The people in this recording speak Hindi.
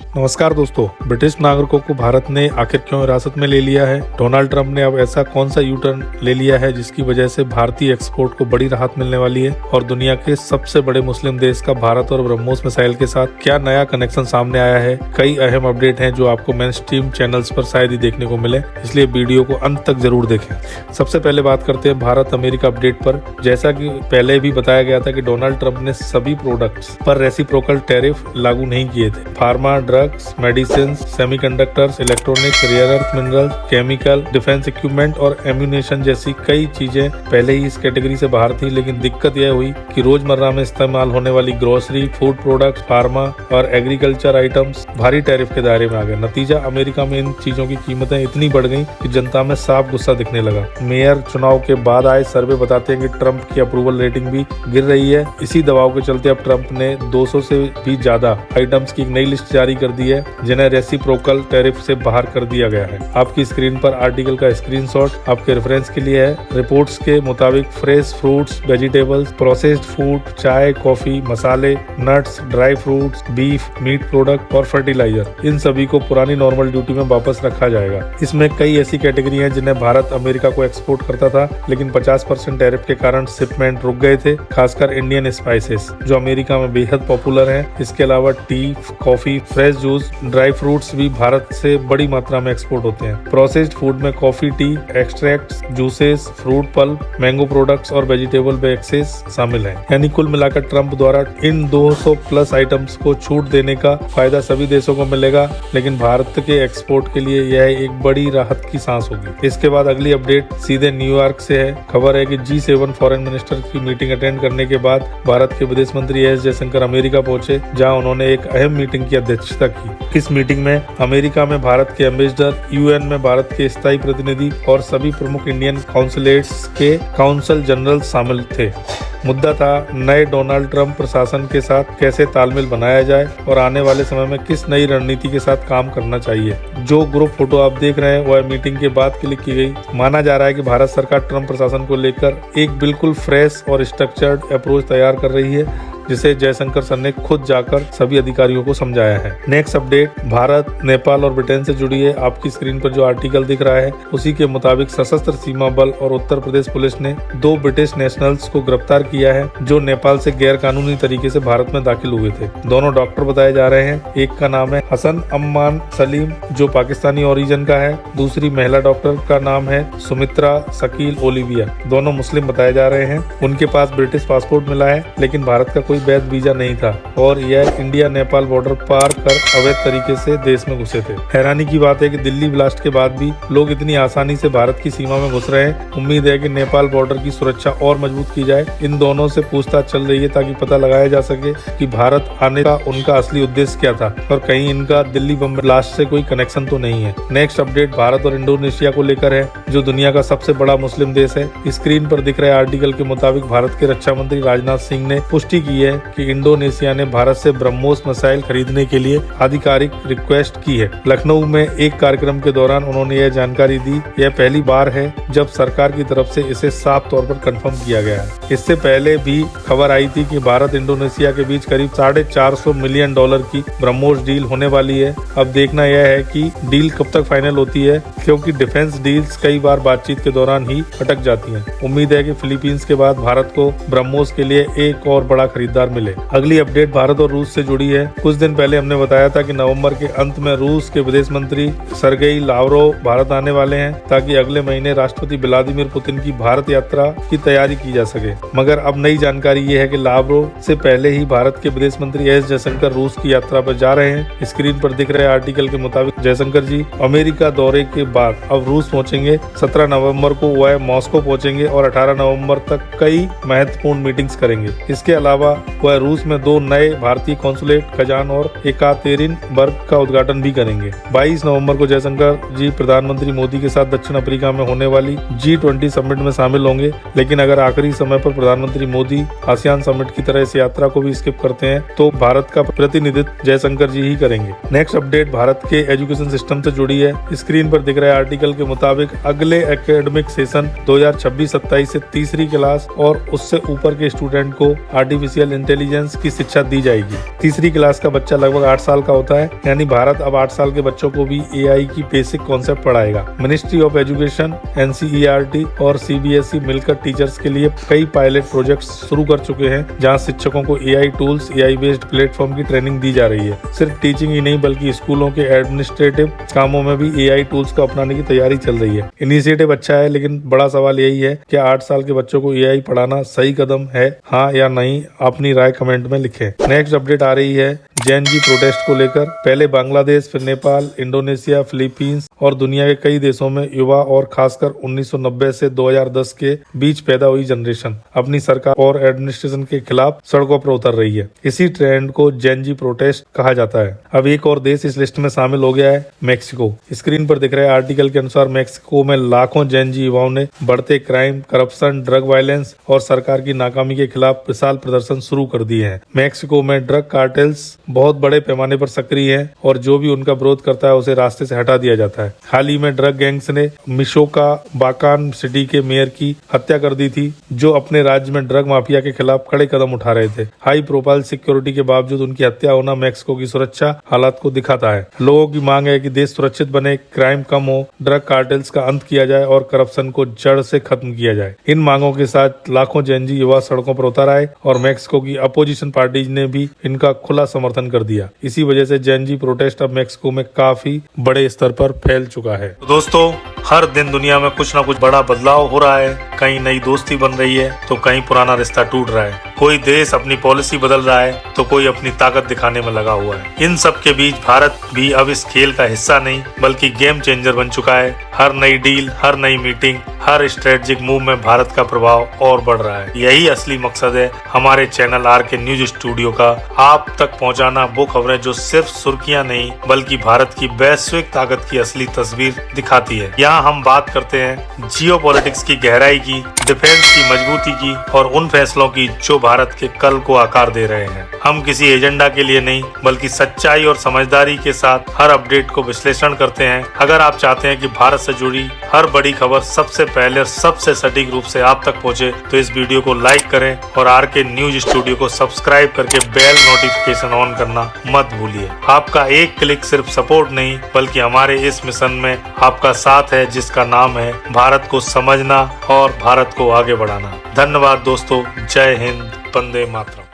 नमस्कार दोस्तों। ब्रिटिश नागरिकों को भारत ने आखिर क्यों हिरासत में ले लिया है? डोनाल्ड ट्रंप ने अब ऐसा कौन सा यू टर्न ले लिया है जिसकी वजह से भारतीय एक्सपोर्ट को बड़ी राहत मिलने वाली है? और दुनिया के सबसे बड़े मुस्लिम देश का भारत और ब्रह्मोस मिसाइल के साथ क्या नया कनेक्शन सामने आया है? कई अहम अपडेट हैं जो आपको मेन स्ट्रीम चैनल्स पर शायद ही देखने को मिले, इसलिए वीडियो को अंत तक जरूर देखें। सबसे पहले बात करते हैं भारत अमेरिका अपडेट पर। जैसा कि पहले भी बताया गया था कि डोनाल्ड ट्रंप ने सभी प्रोडक्ट्स पर रेसिप्रोकल टैरिफ लागू नहीं किए थे। Pharma, drugs, medicine, semiconductors, electronics, rare earth minerals, chemical, defence equipment और एम्यूनेशन जैसी कई चीजें पहले ही इस कैटेगरी से बाहर थी, लेकिन दिक्कत यह हुई कि रोजमर्रा में इस्तेमाल होने वाली ग्रोसरी, फूड प्रोडक्ट्स, फार्मा और एग्रीकल्चर आइटम्स भारी टैरिफ के दायरे में आ गए। नतीजा, अमेरिका में इन चीजों की कीमतें इतनी बढ़ गईं कि जनता में साफ गुस्सा दिखने लगा। मेयर चुनाव के बाद आए सर्वे बताते हैं कि ट्रंप की अप्रूवल रेटिंग भी गिर रही है। इसी दबाव के चलते अब ट्रंप ने 200 से भी ज्यादा आइटम्स की एक नई लिस्ट जारी कर दी है जिन्हें रेसिप्रोकल टैरिफ से बाहर कर दिया गया है। आपकी स्क्रीन पर आर्टिकल का स्क्रीनशॉट आपके रेफरेंस के लिए है। रिपोर्ट्स के मुताबिक fresh fruits, vegetables, processed food, चाय, कॉफी, मसाले, nuts, dry fruits, beef, meat product और फर्टिलाइजर, इन सभी को पुरानी नॉर्मल ड्यूटी में वापस रखा जाएगा। इसमें कई ऐसी कैटेगरी हैं जिन्हें भारत अमेरिका को एक्सपोर्ट करता था, लेकिन 50% टैरिफ के कारण शिपमेंट रुक गए थे, खासकर इंडियन स्पाइसेस जो अमेरिका में बेहद पॉपुलर हैं। इसके अलावा T, coffee, fresh juice, dry fruits भी भारत से बड़ी मात्रा में एक्सपोर्ट होते हैं। प्रोसेस्ड फूड में coffee, T, extracts, juices, fruit pulp, mango products और वेजिटेबल बैक्सेस शामिल हैं। यानी कुल मिलाकर ट्रंप द्वारा इन 200 प्लस आइटम्स को छूट देने का फायदा सभी देशों को मिलेगा, लेकिन भारत के एक्सपोर्ट के लिए यह एक बड़ी राहत की सांस होगी। इसके बाद अगली अपडेट सीधे न्यूयॉर्क से है। खबर है कि G7 फॉरेन मिनिस्टर की मीटिंग अटेंड करने के बाद भारत के विदेश मंत्री एस जयशंकर अमेरिका पहुंचे, जहां उन्होंने एक अहम मीटिंग की अध्यक्षता की। इस मीटिंग में अमेरिका में भारत के एम्बेसडर, यूएन में भारत के स्थायी प्रतिनिधि और सभी प्रमुख इंडियन काउंसलेट्स के काउंसल जनरल शामिल थे। मुद्दा था नए डोनाल्ड ट्रंप प्रशासन के साथ कैसे तालमेल बनाया जाए और आने वाले समय में किस नई रणनीति के साथ काम करना चाहिए। जो ग्रुप फोटो आप देख रहे हैं वह मीटिंग के बाद क्लिक की गई। माना जा रहा है कि भारत सरकार ट्रंप प्रशासन को लेकर एक बिल्कुल फ्रेश और स्ट्रक्चर्ड अप्रोच तैयार कर रही है, जिसे जयशंकर सर ने खुद जाकर सभी अधिकारियों को समझाया है। नेक्स्ट अपडेट भारत, नेपाल और ब्रिटेन से जुड़ी है। आपकी स्क्रीन पर जो आर्टिकल दिख रहा है उसी के मुताबिक सशस्त्र सीमा बल और उत्तर प्रदेश पुलिस ने 2 ब्रिटिश नेशनल्स को गिरफ्तार किया है जो नेपाल से गैर कानूनी तरीके से भारत में दाखिल हुए थे। दोनों डॉक्टर बताए जा रहे हैं। एक का नाम है हसन अम्मान सलीम जो पाकिस्तानी ओरिजिन का है। दूसरी महिला डॉक्टर का नाम है सुमित्रा शकील ओलिविया। दोनों मुस्लिम बताए जा रहे हैं। उनके पास ब्रिटिश पासपोर्ट मिला है, लेकिन भारत का वैध वीजा नहीं था और यह इंडिया नेपाल बॉर्डर पार कर अवैध तरीके से देश में घुसे थे। हैरानी की बात है कि दिल्ली ब्लास्ट के बाद भी लोग इतनी आसानी से भारत की सीमा में घुस रहे हैं। उम्मीद है कि नेपाल बॉर्डर की सुरक्षा और मजबूत की जाए। इन दोनों से पूछताछ चल रही है ताकि पता लगाया जा सके कि भारत आने का उनका असली उद्देश्य क्या था और कहीं इनका दिल्ली बम ब्लास्ट से कोई कनेक्शन तो नहीं है। नेक्स्ट अपडेट भारत और इंडोनेशिया को लेकर है, जो दुनिया का सबसे बड़ा मुस्लिम देश है। स्क्रीन पर दिख रहे आर्टिकल के मुताबिक भारत के रक्षा मंत्री राजनाथ सिंह ने पुष्टि की है कि इंडोनेशिया ने भारत से ब्रह्मोस मिसाइल खरीदने के लिए आधिकारिक रिक्वेस्ट की है। लखनऊ में एक कार्यक्रम के दौरान उन्होंने यह जानकारी दी। यह पहली बार है जब सरकार की तरफ से इसे साफ तौर पर कंफर्म किया गया है। इससे पहले भी खबर आई थी कि भारत इंडोनेशिया के बीच करीब $450 मिलियन की ब्रह्मोस डील होने वाली है। अब देखना यह है कि डील कब तक फाइनल होती है, क्योंकि डिफेंस डील्स कई बार बातचीत के दौरान ही अटक जाती हैं। उम्मीद है कि फिलीपींस के बाद भारत को ब्रह्मोस के लिए एक और बड़ा खरीदार मिले। अगली अपडेट भारत और रूस से जुड़ी है। कुछ दिन पहले हमने बताया था कि नवंबर के अंत में रूस के विदेश मंत्री सर्गेई लावरोव भारत आने वाले हैं ताकि अगले महीने राष्ट्रपति व्लादिमीर पुतिन की भारत यात्रा की तैयारी की जा सके। मगर अब नई जानकारी ये है कि लावरोव से पहले ही भारत के विदेश मंत्री एस जयशंकर रूस की यात्रा पर जा रहे हैं। स्क्रीन पर दिख रहे आर्टिकल के मुताबिक जयशंकर जी अमेरिका दौरे के बाद अब रूस पहुंचेंगे। 17 नवंबर को वह मॉस्को पहुंचेंगे और 18 नवंबर तक कई महत्वपूर्ण मीटिंग्स करेंगे। इसके अलावा वह रूस में 2 नए भारतीय कॉन्सुलेट कजान और एकातेरिनबर्ग का उद्घाटन भी करेंगे। 22 नवंबर को जयशंकर जी प्रधानमंत्री मोदी के साथ दक्षिण अफ्रीका में होने वाली G20 समिट में शामिल होंगे, लेकिन अगर आखिरी समय पर प्रधानमंत्री मोदी आसियान समिट की तरह इस यात्रा को भी स्किप करते हैं तो भारत का प्रतिनिधित्व जयशंकर जी ही करेंगे। नेक्स्ट अपडेट भारत के एजुकेशन सिस्टम से जुड़ी है। स्क्रीन पर दिख रहे आर्टिकल के मुताबिक अगले एकेडमिक सेशन 2026-27 से तीसरी क्लास और उससे ऊपर के स्टूडेंट को आर्टिफिशियल आर्टिफिशियल इंटेलिजेंस की शिक्षा दी जाएगी। तीसरी क्लास का बच्चा लगभग 8 साल का होता है, यानी भारत अब 8 साल के बच्चों को भी AI की बेसिक कॉन्सेप्ट पढ़ाएगा। मिनिस्ट्री ऑफ एजुकेशन, NCERT और CBSE मिलकर टीचर्स के लिए कई पायलट प्रोजेक्ट्स शुरू कर चुके हैं, जहां शिक्षकों को AI tools, AI based platform की ट्रेनिंग दी जा रही है। सिर्फ टीचिंग ही नहीं बल्कि स्कूलों के एडमिनिस्ट्रेटिव कामों में भी AI टूल्स को अपनाने की तैयारी चल रही है। इनिशिएटिव अच्छा है, लेकिन बड़ा सवाल यही है कि 8 साल के बच्चों को AI पढ़ाना सही कदम है, हाँ या नहीं? अपनी राय कमेंट में लिखें। नेक्स्ट अपडेट आ रही है JNG प्रोटेस्ट को लेकर। पहले बांग्लादेश, फिर नेपाल, इंडोनेशिया, फिलीपींस और दुनिया के कई देशों में युवा और खासकर 1990 से 2010 के बीच पैदा हुई जनरेशन अपनी सरकार और एडमिनिस्ट्रेशन के खिलाफ सड़कों पर उतर रही है। इसी ट्रेंड को JNG प्रोटेस्ट कहा जाता है। अब एक और देश इस लिस्ट में शामिल हो गया है, मैक्सिको। स्क्रीन पर दिख रहे आर्टिकल के अनुसार मैक्सिको में लाखों JNG युवाओं ने बढ़ते क्राइम, करप्शन, ड्रग वायलेंस और सरकार की नाकामी के खिलाफ विशाल प्रदर्शन शुरू कर दिए हैं। मैक्सिको में ड्रग कार्टेल्स बहुत बड़े पैमाने पर सक्रिय हैं और जो भी उनका विरोध करता है उसे रास्ते से हटा दिया जाता है। हाल ही में ड्रग गैंग्स ने मिशोकाबाकान सिटी के मेयर की हत्या कर दी थी, जो अपने राज्य में ड्रग माफिया के खिलाफ कड़े कदम उठा रहे थे। हाई प्रोफाइल सिक्योरिटी के बावजूद उनकी हत्या होना मैक्सिको की सुरक्षा हालात को दिखाता है। लोगों की मांग है कि देश सुरक्षित बने, क्राइम कम हो, ड्रग कार्टेल्स का अंत किया जाए और करप्शन को जड़ से खत्म किया जाए। इन मांगों के साथ लाखों JNG युवा सड़कों पर उतर आए और मैक्सिको की अपोजिशन पार्टीज ने भी इनका खुला समर्थन कर दिया। इसी वजह से JNG प्रोटेस्ट अब मैक्सिको में काफी बड़े स्तर पर फैल चुका है। तो दोस्तों, हर दिन दुनिया में कुछ ना कुछ बड़ा बदलाव हो रहा है। कहीं नई दोस्ती बन रही है तो कहीं पुराना रिश्ता टूट रहा है। कोई देश अपनी पॉलिसी बदल रहा है तो कोई अपनी ताकत दिखाने में लगा हुआ है। इन सब के बीच भारत भी अब इस खेल का हिस्सा नहीं बल्कि गेम चेंजर बन चुका है। हर नई डील, हर नई मीटिंग, हर स्ट्रेटेजिक मूव में भारत का प्रभाव और बढ़ रहा है। यही असली मकसद है हमारे चैनल RK न्यूज स्टूडियो का, आप तक पहुंचाना वो खबरें जो सिर्फ सुर्खियां नहीं बल्कि भारत की वैश्विक ताकत की असली तस्वीर दिखाती है। यहाँ हम बात करते हैं जियोपॉलिटिक्स की गहराई की, डिफेंस की मजबूती की और उन फैसलों की जो भारत के कल को आकार दे रहे हैं। हम किसी एजेंडा के लिए नहीं बल्कि सच्चाई और समझदारी के साथ हर अपडेट को विश्लेषण करते हैं। अगर आप चाहते हैं कि भारत से जुड़ी हर बड़ी खबर सबसे पहले और सबसे सटीक रूप से आप तक पहुंचे तो इस वीडियो को लाइक करें और RK न्यूज स्टूडियो को सब्सक्राइब करके बेल नोटिफिकेशन ऑन करना मत भूलिए। आपका एक क्लिक सिर्फ सपोर्ट नहीं बल्कि हमारे इस मिशन में आपका साथ है, जिसका नाम है भारत को समझना और भारत को आगे बढ़ाना। धन्यवाद दोस्तों, जय हिंद, वंदे मातरम।